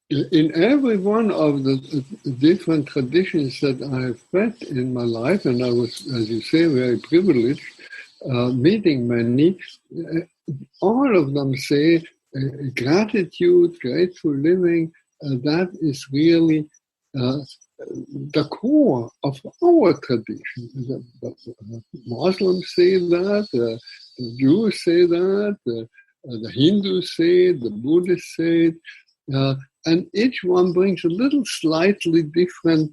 In every one of the different traditions that I have met in my life, and I was, as you say, very privileged, meeting many, all of them say gratitude, grateful living, that is really the core of our tradition. The Muslims say that, the Jews say that, the Hindus say it, the Buddhists say it. And each one brings a little slightly different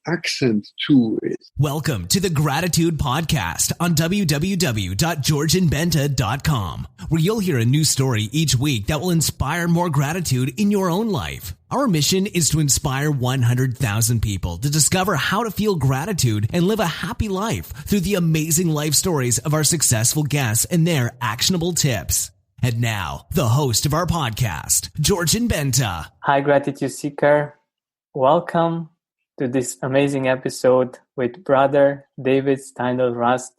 accent to it. Welcome to the Gratitude Podcast on www.georgianbenta.com, where you'll hear a new story each week that will inspire more gratitude in your own life. Our mission is to inspire 100,000 people to discover how to feel gratitude and live a happy life through the amazing life stories of our successful guests and their actionable tips. And now, the host of our podcast, Georgian Benta. Hi, Gratitude Seeker. Welcome to this amazing episode with Brother David Steindl-Rast.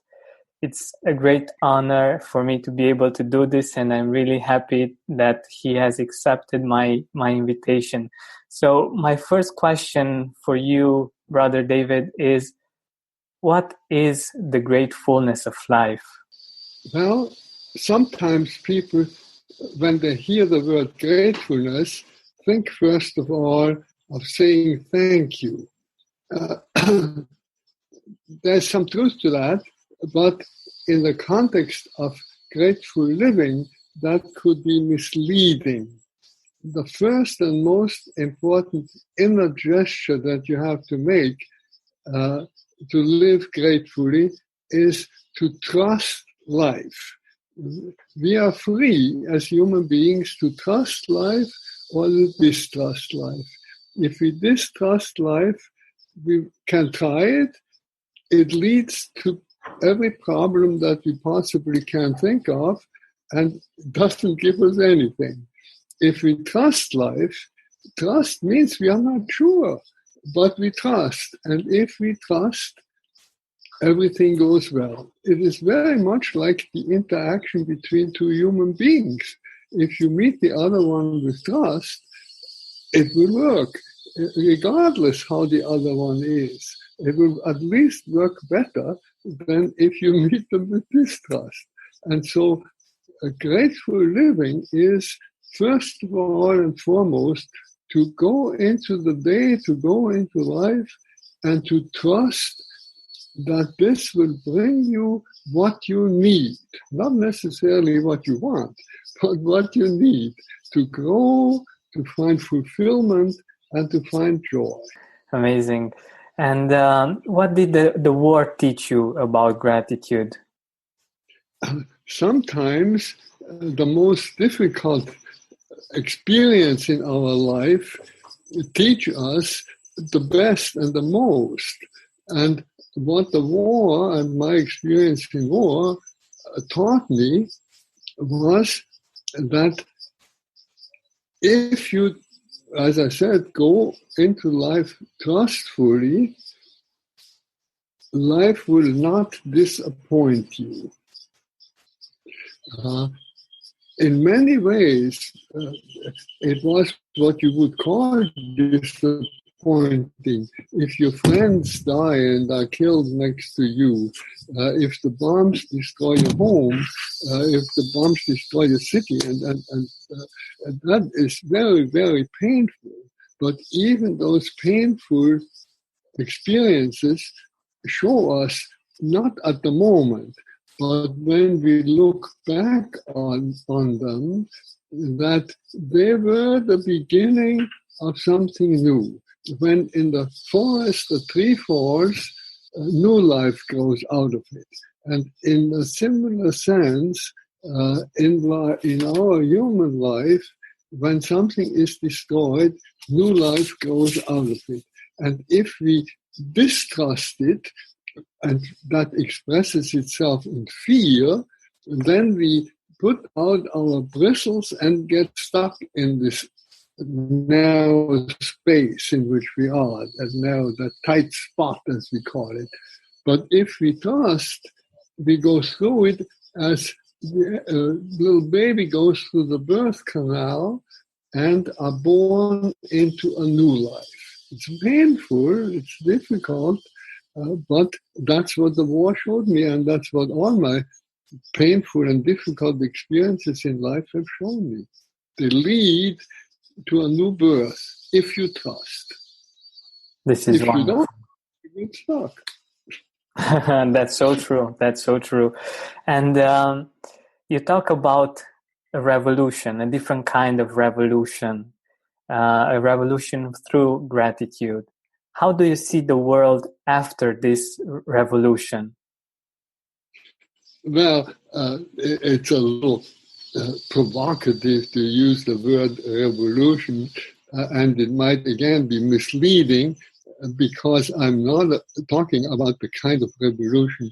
It's a great honor for me to be able to do this, and I'm really happy that he has accepted my invitation. So my first question for you, Brother David, is what is the great fullness of life? Well, sometimes people, when they hear the word gratefulness, think first of all of saying thank you. There's some truth to that, but in the context of grateful living, that could be misleading. The first and most important inner gesture that you have to make to live gratefully is to trust life. We are free as human beings to trust life or to distrust life. If we distrust life, we can try it. It leads to every problem that we possibly can think of and doesn't give us anything. If we trust life, trust means we are not sure, but we trust. And if we trust, everything goes well. It is very much like the interaction between two human beings. If you meet the other one with trust, it will work, regardless how the other one is. It will at least work better than if you meet them with distrust. And so a grateful living is, first of all and foremost, to go into the day, to go into life, and to trust that this will bring you what you need, not necessarily what you want, but what you need to grow, to find fulfillment, and to find joy. Amazing. And what did the war teach you about gratitude? Sometimes the most difficult experience in our life teach us the best and the most. And what the war and my experience in war taught me was that if you, as I said, go into life trustfully, life will not disappoint you. In many ways, it was what you would call disappointing. If your friends die and are killed next to you, if the bombs destroy your home, if the bombs destroy your city, and that is very, very painful. But even those painful experiences show us, not at the moment, but when we look back on them, that they were the beginning of something new. When in the forest a tree falls, new life grows out of it. And in a similar sense, in our human life, when something is destroyed, new life grows out of it. And if we distrust it, and that expresses itself in fear, then we put out our bristles and get stuck in this narrow space in which we are, that tight spot, as we call it. But if we trust, we go through it as a little baby goes through the birth canal, and are born into a new life. It's painful, it's difficult, but that's what the war showed me, and that's what all my painful and difficult experiences in life have shown me. They lead to a new birth if you trust. This is if wonderful. You don't, you get stuck. That's so true. That's so true. And you talk about a revolution, a different kind of revolution, a revolution through gratitude. How do you see the world after this revolution? Well, it's a little provocative to use the word revolution, and it might again be misleading, because I'm not talking about the kind of revolution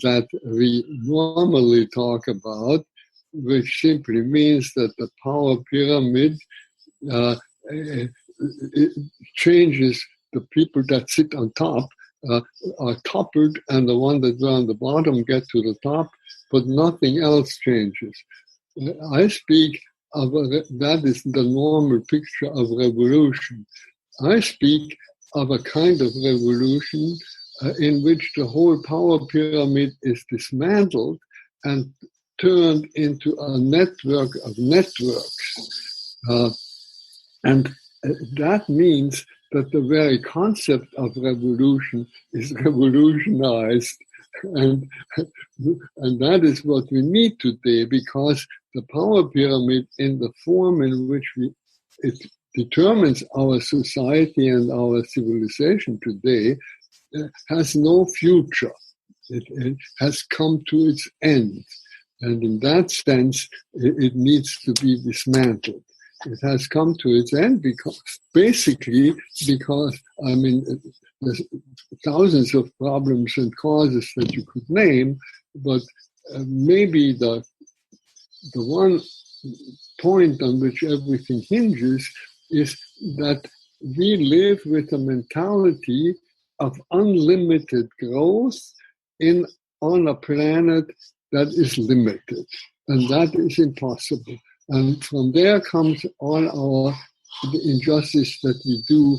that we normally talk about, which simply means that the power pyramid it changes. The people that sit on top are toppled, and the ones that are on the bottom get to the top, but nothing else changes. I speak of that is the normal picture of revolution. I speak of a kind of revolution in which the whole power pyramid is dismantled and turned into a network of networks. And that means that the very concept of revolution is revolutionized. And that is what we need today, because the power pyramid, in the form in which it determines our society and our civilization today, has no future. It has come to its end. And in that sense, it needs to be dismantled. It has come to its end because there's thousands of problems and causes that you could name, but maybe the one point on which everything hinges is that we live with a mentality of unlimited growth on a planet that is limited, and that is impossible. And from there comes all the injustice that we do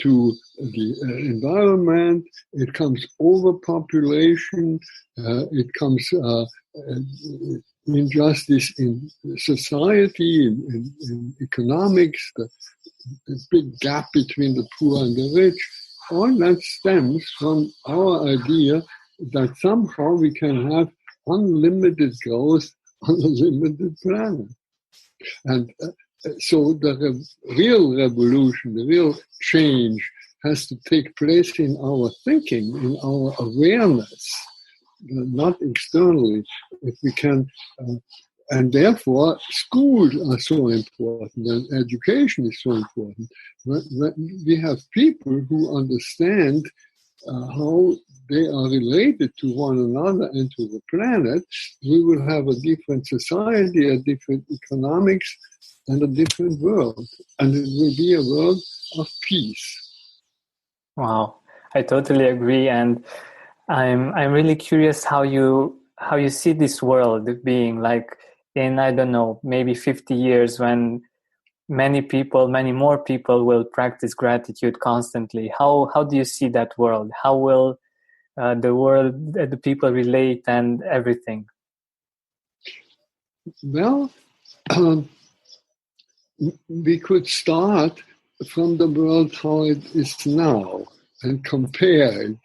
to the environment. It comes overpopulation. It comes injustice in society, in economics, the big gap between the poor and the rich. All that stems from our idea that somehow we can have unlimited growth on a limited planet. And so the real revolution, the real change has to take place in our thinking, in our awareness, not externally. If we can, and therefore schools are so important and education is so important. We have people who understand how they are related to one another and to the planet. We will have a different society, a different economics, and a different world. And it will be a world of peace. Wow, I totally agree. And I'm really curious how you see this world being like in, I don't know, maybe 50 years, when many more people will practice gratitude constantly. How do you see that world? How will the people relate and everything? Well, we could start from the world how it is now and compare it.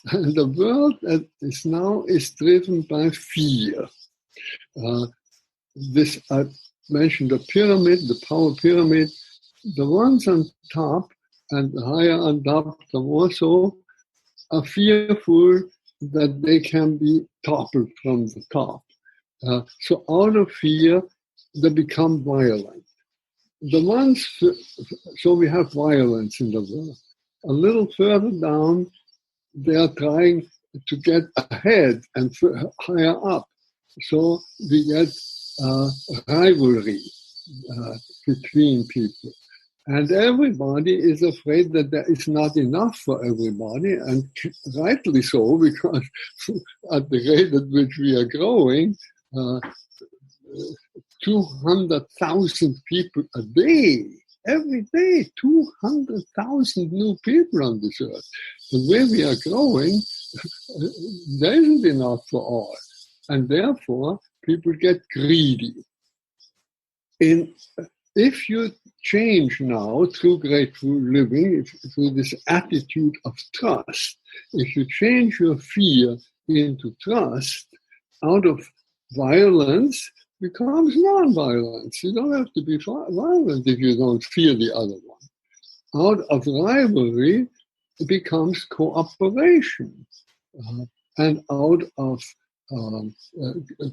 And the world that is now is driven by fear. This I mentioned the pyramid, the power pyramid. The ones on top and higher on top, the more so, are fearful that they can be toppled from the top. So out of fear, they become violent. So we have violence in the world. A little further down, they are trying to get ahead and higher up. So we get rivalry between people. And everybody is afraid that there is not enough for everybody, and rightly so, because at the rate at which we are growing, 200,000 people a day. Every day, 200,000 new people on this earth. The way we are growing, there isn't enough for all. And therefore, people get greedy. If you change now through grateful living, through this attitude of trust, if you change your fear into trust, out of violence becomes non-violence. You don't have to be violent if you don't fear the other one. Out of rivalry, it becomes cooperation. And out of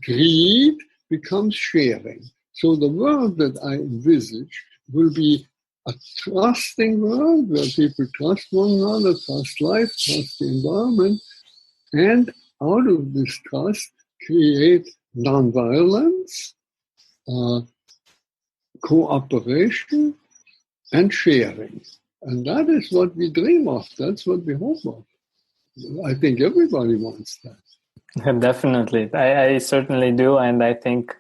greed becomes sharing. So the world that I envisage will be a trusting world where people trust one another, trust life, trust the environment, and out of this trust create non-violence, cooperation, and sharing. And that is what we dream of. That's what we hope of. I think everybody wants that. Definitely. I certainly do. And I think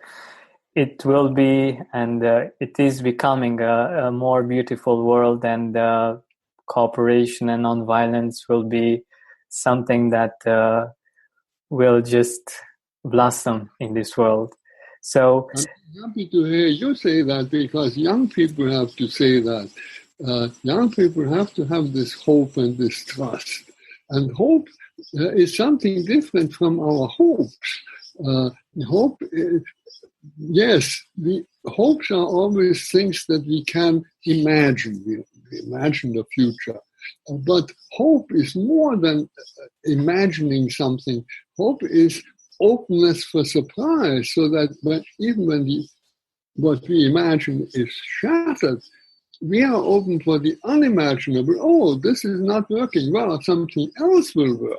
it will be, and it is becoming a more beautiful world, and cooperation and non-violence will be something that will just blossom in this world. So I'm happy to hear you say that, because young people have to say that. Young people have to have this hope and this trust. And hope is something different from our hopes. Hope, yes, the hopes are always things that we can imagine. We imagine the future. But hope is more than imagining something. Hope is openness for surprise, so that even when what we imagine is shattered, we are open for the unimaginable. Oh, this is not working well. Something else will work,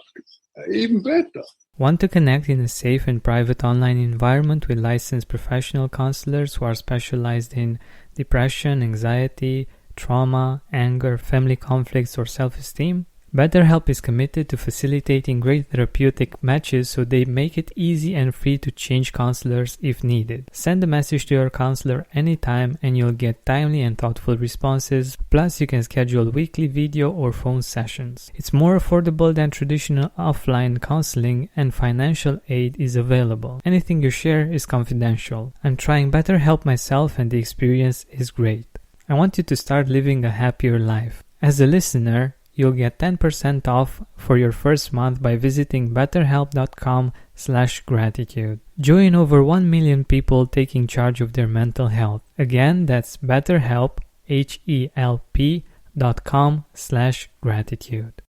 even better. Want to connect in a safe and private online environment with licensed professional counselors who are specialized in depression, anxiety, trauma, anger, family conflicts, or self-esteem? BetterHelp is committed to facilitating great therapeutic matches, so they make it easy and free to change counselors if needed. Send a message to your counselor anytime and you'll get timely and thoughtful responses. Plus, you can schedule weekly video or phone sessions. It's more affordable than traditional offline counseling, and financial aid is available. Anything you share is confidential. I'm trying BetterHelp myself and the experience is great. I want you to start living a happier life. As a listener, you'll get 10% off for your first month by visiting betterhelp.com/gratitude. Join over 1 million people taking charge of their mental health. Again, that's BetterHelp, HELP.com/gratitude.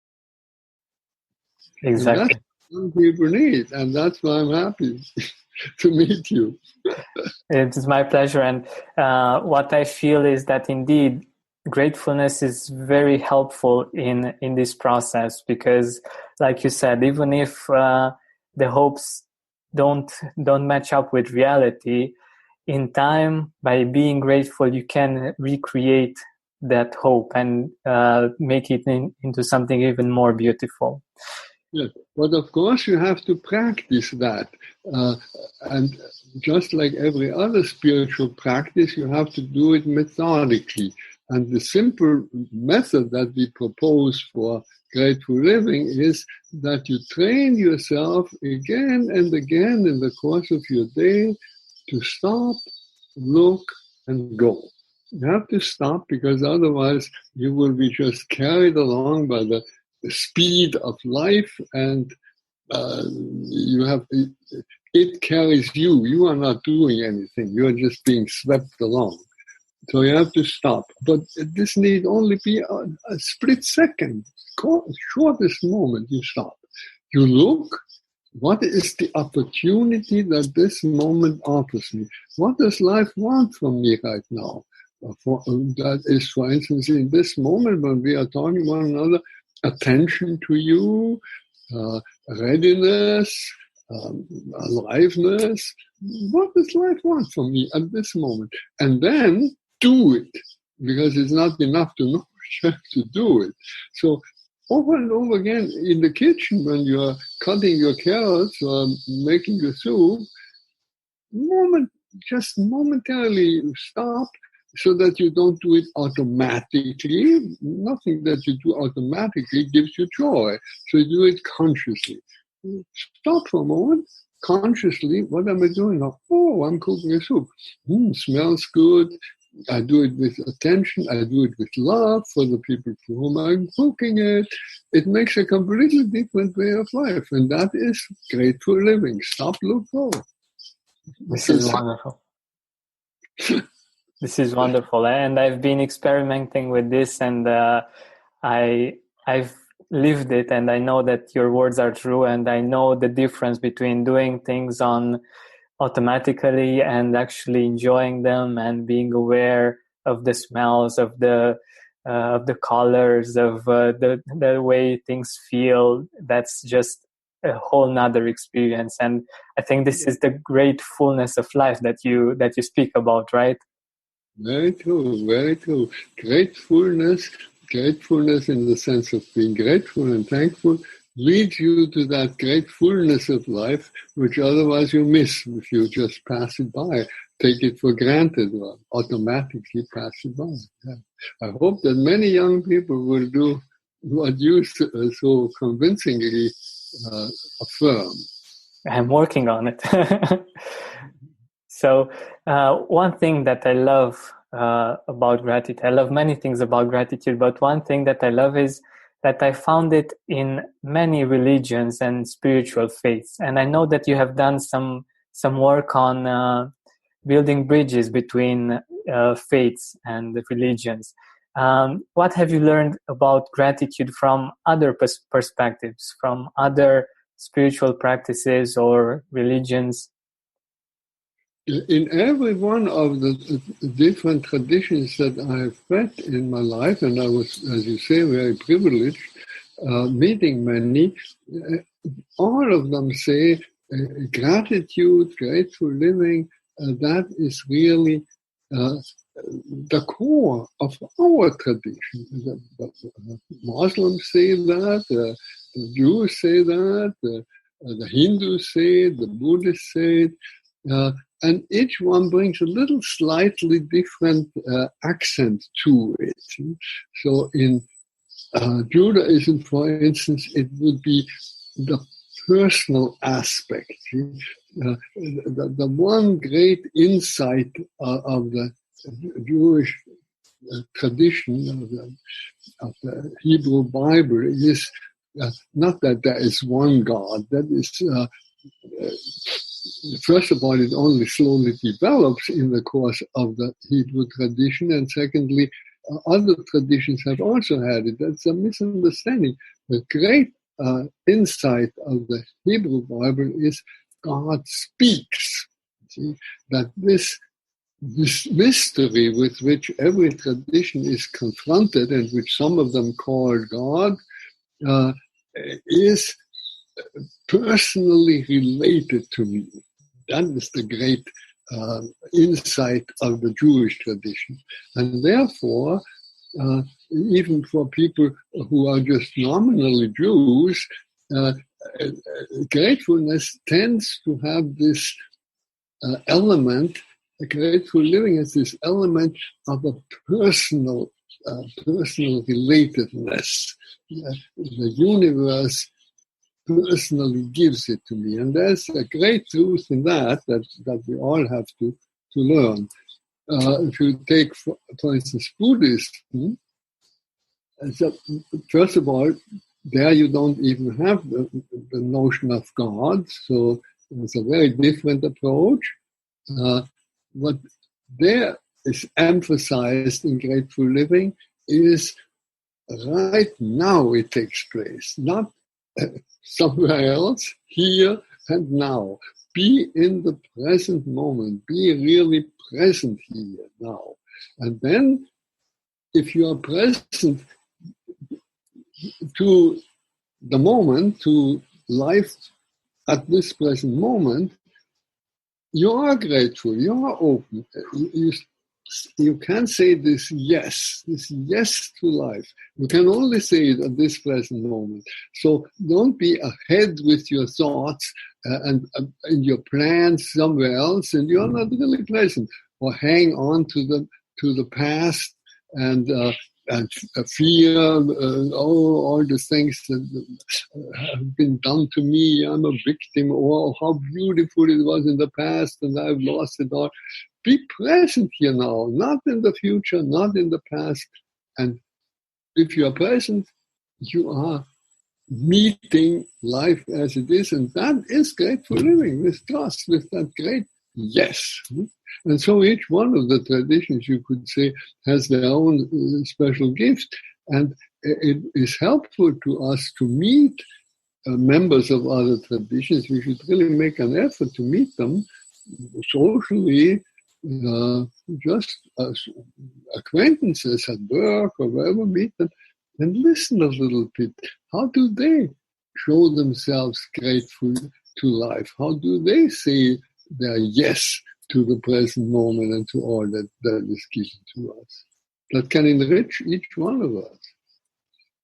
Exactly. And that's what people need, and that's why I'm happy to meet you. It is my pleasure. And what I feel is that indeed, gratefulness is very helpful in this process, because, like you said, even if the hopes don't match up with reality, in time, by being grateful, you can recreate that hope and make it into something even more beautiful. Yes, but of course you have to practice that, and just like every other spiritual practice, you have to do it methodically. And the simple method that we propose for grateful living is that you train yourself again and again in the course of your day to stop, look, and go. You have to stop, because otherwise you will be just carried along by the speed of life, and it carries you. You are not doing anything. You are just being swept along. So you have to stop. But this need only be a split second, shortest moment you stop. You look, what is the opportunity that this moment offers me? What does life want from me right now? That is, for instance, in this moment when we are talking one another, attention to you, readiness, aliveness. What does life want from me at this moment? And then do it, because it's not enough to know, you have to do it. So over and over again in the kitchen, when you're cutting your carrots or making your soup, moment just momentarily stop so that you don't do it automatically. Nothing that you do automatically gives you joy. So you do it consciously. Stop for a moment. Consciously, what am I doing now? Oh, I'm cooking a soup. Smells good. I do it with attention. I do it with love for the people for whom I'm cooking it. It makes a completely different way of life. And that is grateful living. Stop, look, go. This is wonderful. This is wonderful. And I've been experimenting with this, and I've lived it, and I know that your words are true, and I know the difference between doing things on automatically and actually enjoying them and being aware of the smells, of the colors, of the way things feel. That's just a whole nother experience. And I think this is the great fullness of life that you speak about, right? Very true, very true. Gratefulness in the sense of being grateful and thankful leads you to that great fullness of life, which otherwise you miss if you just pass it by, take it for granted, or automatically pass it by. Yeah. I hope that many young people will do what you so convincingly affirm. I'm working on it. So one thing that I love about gratitude, I love many things about gratitude, but one thing that I love is that I found it in many religions and spiritual faiths. And I know that you have done some work on building bridges between faiths and religions. What have you learned about gratitude from other perspectives, from other spiritual practices or religions? In every one of the different traditions that I have met in my life, and I was, as you say, very privileged, meeting many, all of them say gratitude, grateful living, that is really the core of our tradition. The Muslims say that, the Jews say that, the Hindus say it, the Buddhists say it. And each one brings a little slightly different accent to it. So in Judaism, for instance, it would be the personal aspect. The one great insight of the Jewish tradition of the Hebrew Bible is not that there is one God. That is first of all, it only slowly develops in the course of the Hebrew tradition, and secondly, other traditions have also had it. That's a misunderstanding. The great insight of the Hebrew Bible is God speaks. See, that this mystery with which every tradition is confronted, and which some of them call God, is personally related to me. That is the great insight of the Jewish tradition. And therefore, even for people who are just nominally Jews, gratefulness tends to have this element. Grateful living has this element of a personal relatedness. The universe personally gives it to me. And there's a great truth in that we all have to learn. If you take, for instance, Buddhism, so first of all, there you don't even have the notion of God, so it's a very different approach. What there is emphasized in grateful living is right now it takes place, not somewhere else, here and now. Be in the present moment. Be really present here now. And then, if you are present to the moment, to life at this present moment, you are grateful, you are open. You can say this yes to life. You can only say it at this present moment. So don't be ahead with your thoughts and your plans somewhere else, and you're not really present, or hang on to the past and fear, all the things that have been done to me. I'm a victim, or how beautiful it was in the past, and I've lost it all. Be present here now, not in the future, not in the past. And if you are present, you are meeting life as it is, and that is grateful living, with trust, with that great yes. And so each one of the traditions, you could say, has their own special gift, and it is helpful to us to meet members of other traditions. We should really make an effort to meet them socially, just as acquaintances at work or wherever, meet them and listen a little bit. How do they show themselves grateful to life? How do they say their yes to the present moment and to all that is given to us? That can enrich each one of us.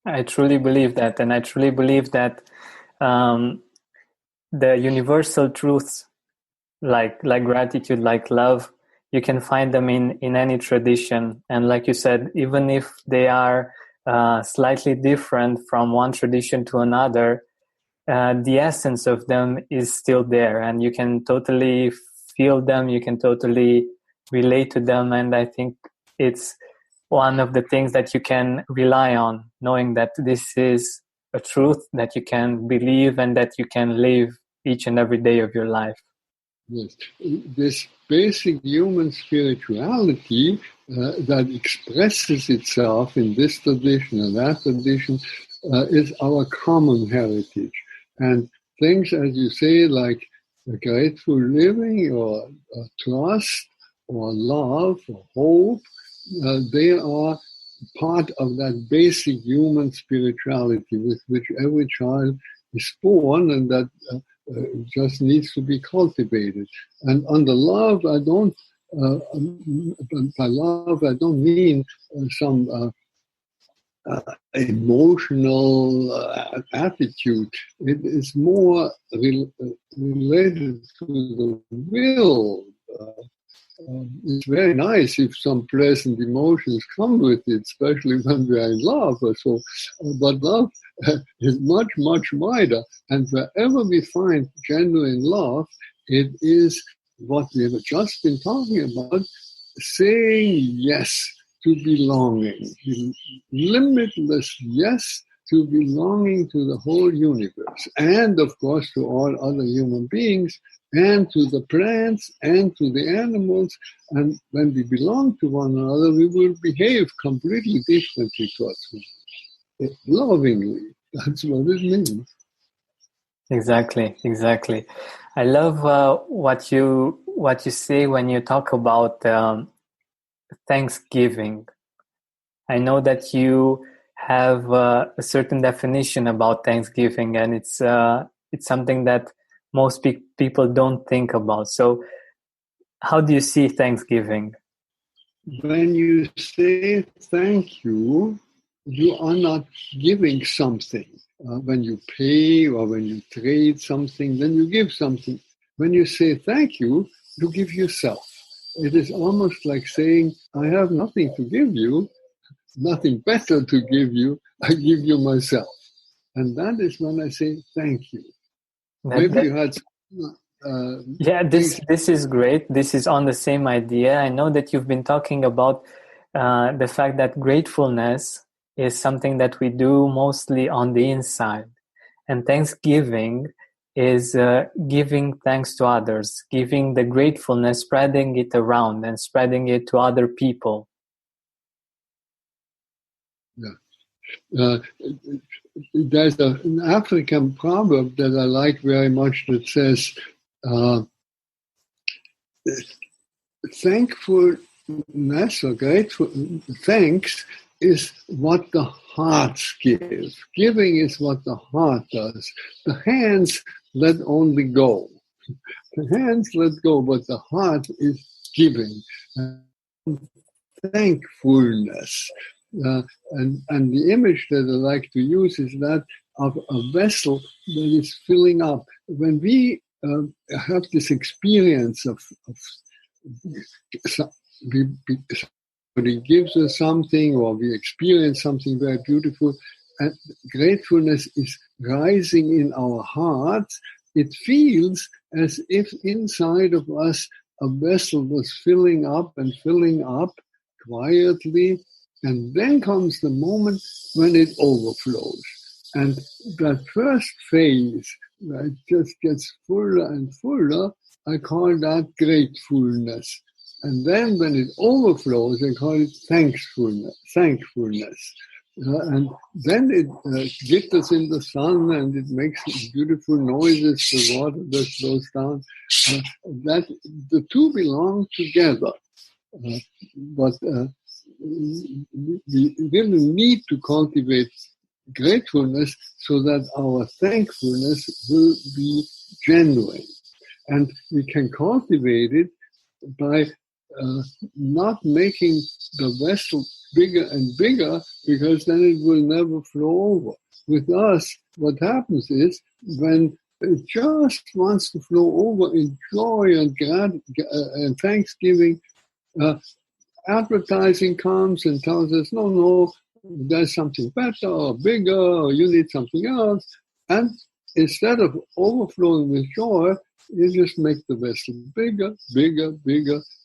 I truly believe that, and I truly believe that the universal truths like gratitude, like love, you can find them in any tradition. And like you said, even if they are slightly different from one tradition to another, the essence of them is still there, and you can totally feel them, you can totally relate to them. And I think it's one of the things that you can rely on, knowing that this is a truth that you can believe and that you can live each and every day of your life. Yes, this basic human spirituality that expresses itself in this tradition and that tradition is our common heritage. And things, as you say, like grateful living or trust or love or hope, they are part of that basic human spirituality with which every child is born, and that just needs to be cultivated. And under love, I don't, by love, I don't mean some emotional attitude. It is more related to the will. It's very nice if some pleasant emotions come with it, especially when we are in love or so. But love is much, much wider. And wherever we find genuine love, it is what we have just been talking about, saying yes to belonging. Limitless yes to belonging to the whole universe. And, of course, to all other human beings, and to the plants, and to the animals. And when we belong to one another, we will behave completely differently towards one another. Lovingly. That's what it means. Exactly. I love what you say when you talk about Thanksgiving. I know that you have a certain definition about Thanksgiving, and it's something that most people don't think about. So how do you see Thanksgiving? When you say thank you, you are not giving something. When you pay or when you trade something, then you give something. When you say thank you, you give yourself. It is almost like saying, I have nothing to give you, nothing better to give you, I give you myself. And that is when I say thank you. Maybe you had this is great. This is on the same idea. I know that you've been talking about the fact that gratefulness is something that we do mostly on the inside. And Thanksgiving is giving thanks to others, giving the gratefulness, spreading it around and spreading it to other people. Yeah. There's an African proverb that I like very much that says, thankfulness or grateful thanks is what the hearts give. Giving is what the heart does. The hands let only go. The hands let go, but the heart is giving. Thankfulness. And the image that I like to use is that of a vessel that is filling up. When we have this experience of somebody gives us something, or we experience something very beautiful, and gratefulness is rising in our hearts. It feels as if inside of us a vessel was filling up quietly, and then comes the moment when it overflows. And that first phase, that just gets fuller and fuller, I call that gratefulness. And then when it overflows, I call it thankfulness. And then it glitters in the sun, and it makes beautiful noises, the water that flows down. That the two belong together. But we really need to cultivate gratefulness so that our thankfulness will be genuine. And we can cultivate it by not making the vessel bigger and bigger, because then it will never flow over. With us, what happens is when it just wants to flow over in joy and thanksgiving, advertising comes and tells us, no, there's something better or bigger, or you need something else. And instead of overflowing with joy, you just make the vessel bigger,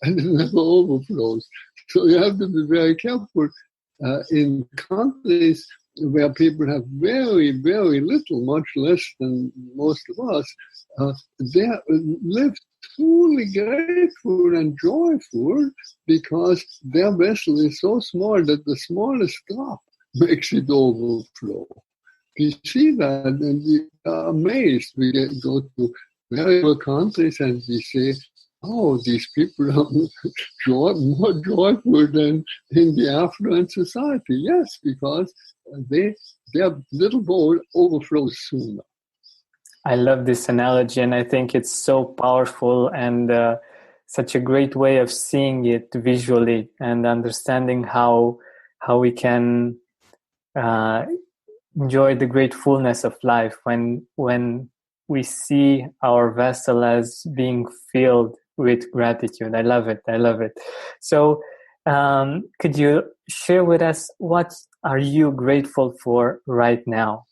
and it never overflows. So you have to be very careful. In countries where people have very, very little, much less than most of us, they live truly grateful and joyful because their vessel is so small that the smallest drop makes it overflow. We see that and we are amazed. We go to very poor countries and we say, oh, these people are more joyful than in the affluent society. Yes, because their little bowl overflows sooner. I love this analogy, and I think it's so powerful and such a great way of seeing it visually and understanding how we can enjoy the great fullness of life when we see our vessel as being filled with gratitude. I love it. So could you share with us, what are you grateful for right now?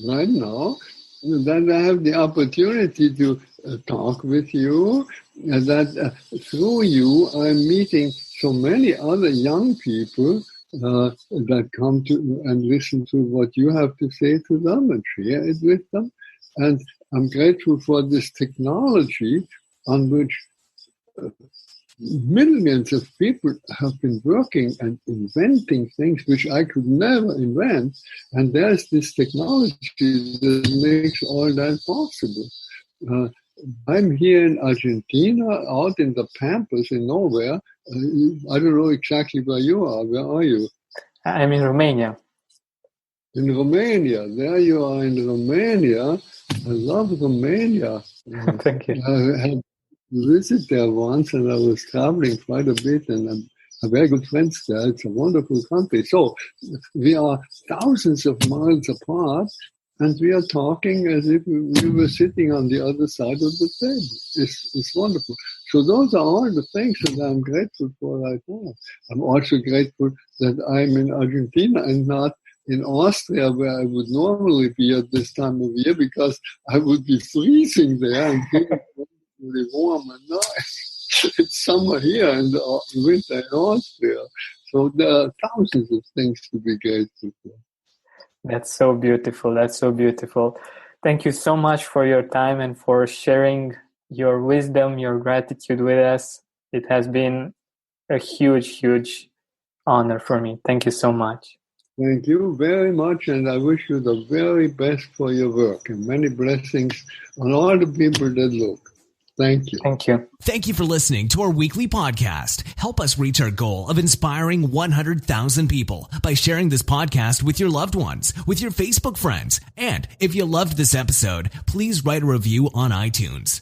Right now, that I have the opportunity to talk with you, and that through you I'm meeting so many other young people that come to and listen to what you have to say to them and share it with them. And I'm grateful for this technology on which millions of people have been working and inventing things which I could never invent. And there's this technology that makes all that possible. I'm here in Argentina, out in the Pampas in nowhere. I don't know exactly where you are. Where are you? I'm in Romania. In Romania. There you are in Romania. I love Romania. Thank you. I had visited there once, and I was traveling quite a bit, and I'm very good friends there. It's a wonderful country. So we are thousands of miles apart, and we are talking as if we were sitting on the other side of the table. It's wonderful. So those are all the things that I'm grateful for right now. I'm also grateful that I'm in Argentina and not in Austria, where I would normally be at this time of year, because I would be freezing there and feeling really warm and nice. It's summer here and winter in Austria. So there are thousands of things to be grateful for. That's so beautiful. Thank you so much for your time and for sharing your wisdom, your gratitude with us. It has been a huge, huge honor for me. Thank you so much. Thank you very much, and I wish you the very best for your work, and many blessings on all the people that look. Thank you. Thank you. Thank you for listening to our weekly podcast. Help us reach our goal of inspiring 100,000 people by sharing this podcast with your loved ones, with your Facebook friends. And if you loved this episode, please write a review on iTunes.